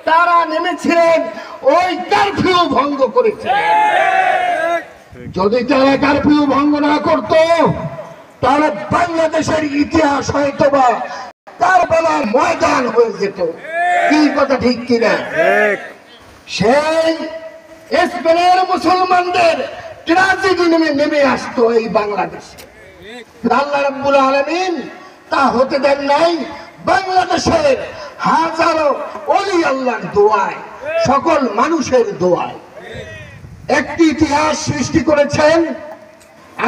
তারা নেমেছিলেন ওই কারফিউ ভঙ্গ করেছে। যদি তারা কারফিউ ভঙ্গ না করত তাহলে বাংলাদেশের ইতিহাস হয়তোবা কারবালার ময়দান হয়ে যেত। কি কথা ঠিক কিনা? সেই স্পেনের মুসলমানদের ট্র্যাজেডি নেমে আসতো এই বাংলাদেশে। আল্লাহ রাব্বুল আলামিন তা হতে দেন নাই। বাংলাদেশের হাজারো ওলি আল্লাহর দোয়ায়, সকল মানুষের দোয়ায় একটি ইতিহাস সৃষ্টি করেছেন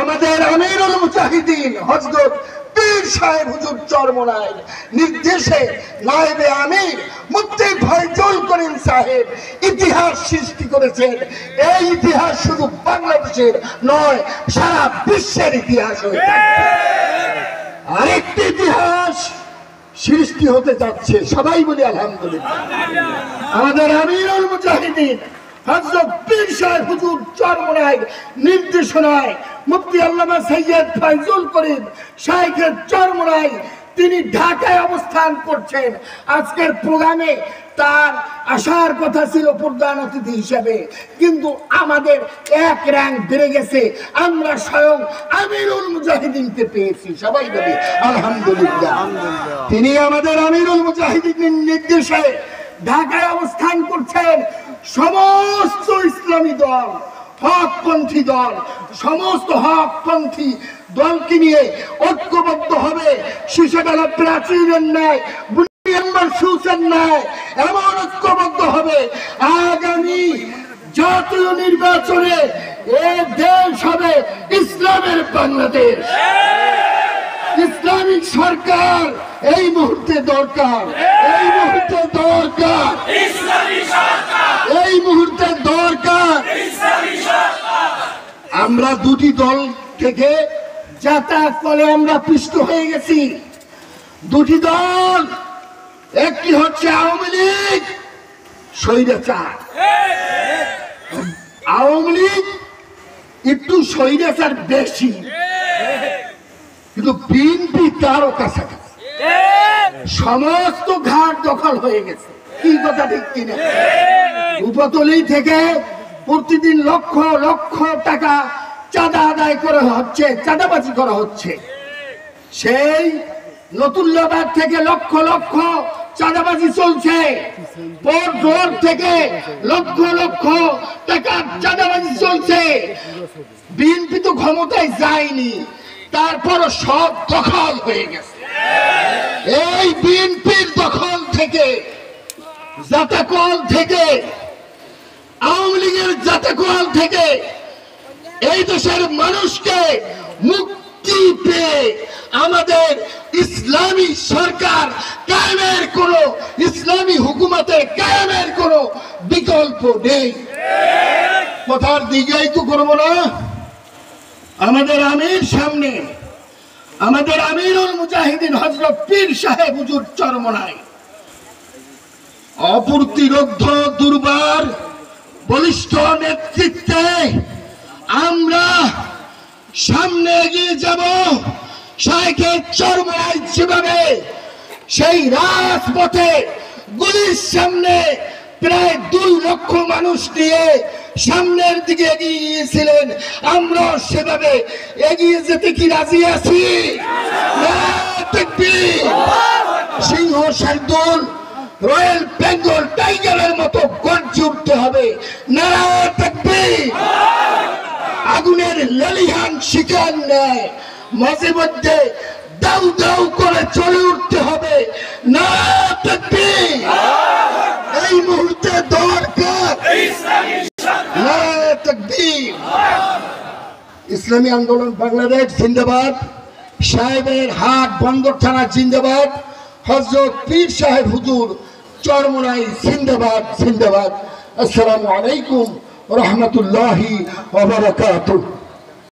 আমাদের আমিরুল মুজাহিদিন হযরত পীর সাহেব হুজুর চরমনাইর নির্দেশে নায়েবে আমির মুফতি ফয়জুল করিম সাহেব ইতিহাস সৃষ্টি করেছেন। এই ইতিহাস শুধু বাংলাদেশের নয়, সারা বিশ্বের ইতিহাস হয়ে থাকবে। আরেকটি ইতিহাস সৃষ্টি হতে যাচ্ছে, সবাই বলি আলহামদুলিল্লাহ। আমাদের আমিরুল মুজাহিদিন হযরত পীর সাহেব হুজুর চরমনাইর নির্দেশনায় মুফতি আল্লামা সৈয়দ ফয়জুল করিম শাইখের চরমনাই তিনি ঢাকায় অবস্থান করছেন। আজকের প্রোগ্রামে তার আসার কথা ছিল প্রধান অতিথি হিসেবে, কিন্তু আমাদের এক র্যাঙ্ক বেড়ে গেছে। আমরা স্বয়ং আমিরুল মুজাহিদিনকে পেয়েছি, সবাই বলি আলহামদুলিল্লাহ। তিনি আমাদের আমিরুল মুজাহিদিনের নির্দেশে ঢাকায় অবস্থান করছেন। সমস্ত ইসলামী দল, হকপন্থী দল, সমস্ত হকপন্থী দলকে নিয়ে ঐক্যবদ্ধ হবে। শিশুবেলা প্রাচীরের ন্যায়, সুসের ন্যায় এমন ঐক্যবদ্ধ হবে আগামী জাতীয় নির্বাচনে এ দেশ হবে ইসলামের বাংলাদেশ। ইসলামিক সরকার এই মুহূর্তে দরকার, এই মুহূর্তে দরকার, এই মুহূর্তে দরকার। আমরা দুটি দল থেকে যাতায়াত করে আমরা পিষ্ট হয়ে গেছি। দুটি দল, একটি হচ্ছে আওয়ামী লীগ, স্বৈরাচার। আওয়ামী লীগ একটু স্বৈরাচার বেশি, কিন্তু বিএনপি তারও কাছাকাছি। সমস্ত ঘাট দখল হয়ে গেছে। কি কথা ঠিক কিনা? উপতলি থেকে প্রতিদিন লক্ষ লক্ষ টাকা চাঁদা আদায় করা হচ্ছে, চাঁদাবাজি করা হচ্ছে। সেই নতুল্লাবাদ থেকে লক্ষ লক্ষ চাঁদাবাজি চলছে। পর জোর থেকে লক্ষ লক্ষ টাকা চাঁদাবাজি চলছে। বিএনপি তো ক্ষমতায় যায়নি, তারপর সব দখল হয়ে গেছে। এই বিএনপির দখল থেকে, জাতাকল থেকে, আওয়ামী লীগের জাতাকল থেকে এই দেশের মানুষকে মুক্তি পেয়ে আমাদের ইসলামী সরকার কায়েমের কোন, ইসলামী হুকুমতের কায়েমের কোন বিকল্প নেই। কথার দিকেই তো করবো না। আমাদের আমির সামনে, আমাদের আমিরুল মুজাহিদিন হযরত পীর সাহেব হুজুর চরমনাই অপ্রতিরোধ্য দুর্বার বলিষ্ঠ নেতৃত্বে আমরা সামনে এগিয়ে যাব। শাইখের চরমনাই যেভাবে সেই রাজপথে গুলির সামনে প্রায় 2 লক্ষ মানুষ নিয়ে সামনের দিকে এগিয়ে গিয়েছিলেন, আমরা সেভাবে এগিয়ে যেতে কি রাজি আছি? সিংহ শার্দুল রয়্যাল বেঙ্গল টাইগারের মতো গর্জে উঠতে হবে। নারায়ে তাকবীর। আগুনের লেলিহান শিকার নেয় মাঝে মধ্যে দাউ দাউ করে চলে উঠতে হবে। নারায়ে তাকবীর। এই মুহূর্তে দরকার নারায়ে তাকবীর। ইসলামী আন্দোলন বাংলাদেশ জিন্দাবাদ। সাহেবের হাট বন্দর থানা জিন্দাবাদ। হযরত পীর সাহেব হুজুর চরমনাই জিন্দাবাদ জিন্দাবাদ। আসসালামু আলাইকুম ওয়া রাহমাতুল্লাহি ওয়া বারাকাতুহু।